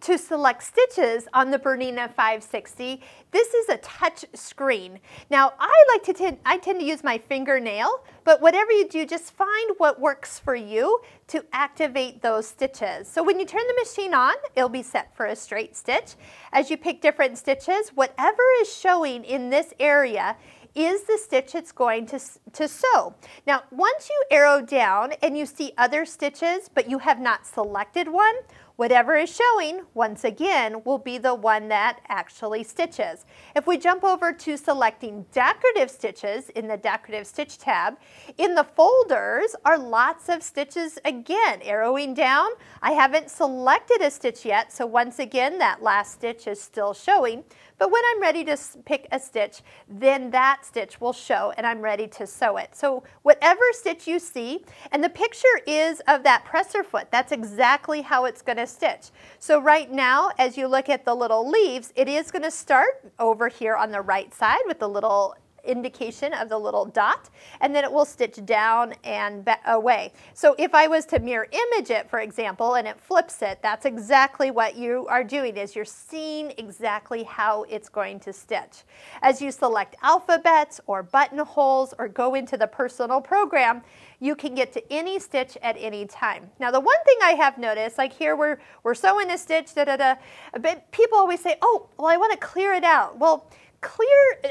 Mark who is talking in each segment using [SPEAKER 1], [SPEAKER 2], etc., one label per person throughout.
[SPEAKER 1] to select stitches on the Bernina 560, this is a touch screen. Now I tend to use my fingernail, but whatever you do, just find what works for you to activate those stitches. So when you turn the machine on, it'll be set for a straight stitch. As you pick different stitches, whatever is showing in this area is the stitch it's going to sew. Now, once you arrow down and you see other stitches, but you have not selected one, whatever is showing, once again, will be the one that actually stitches. If we jump over to selecting decorative stitches in the decorative stitch tab, in the folders are lots of stitches again, arrowing down. I haven't selected a stitch yet, so once again, that last stitch is still showing. But when I'm ready to pick a stitch, then that stitch will show and I'm ready to sew it. So whatever stitch you see, and the picture is of that presser foot, that's exactly how it's going to stitch. So right now, as you look at the little leaves, it is going to start over here on the right side with the little indication of the little dot, and then it will stitch down and away. So if I was to mirror image it, for example, and it flips it, that's exactly what you are doing, is you're seeing exactly how it's going to stitch. As you select alphabets or buttonholes or go into the personal program, you can get to any stitch at any time. Now the one thing I have noticed, like here we're sewing a stitch, but people always say, oh, well, I want to clear it out. Well,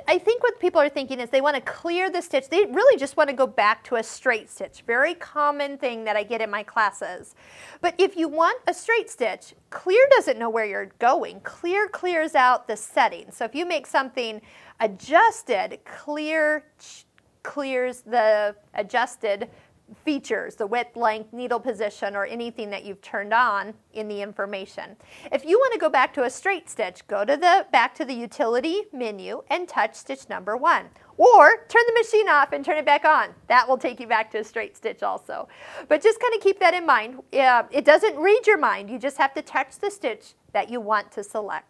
[SPEAKER 1] I think what people are thinking is they want to clear the stitch. They really just want to go back to a straight stitch. Very common thing that I get in my classes. But if you want a straight stitch, clear doesn't know where you're going. Clear clears out the settings. So if you make something adjusted, clear clears the adjusted features, the width, length, needle position, or anything that you've turned on in the information. If you want to go back to a straight stitch, go to back to the utility menu and touch stitch number 1. Or turn the machine off and turn it back on. That will take you back to a straight stitch also. But just kind of keep that in mind. It doesn't read your mind. You just have to touch the stitch that you want to select.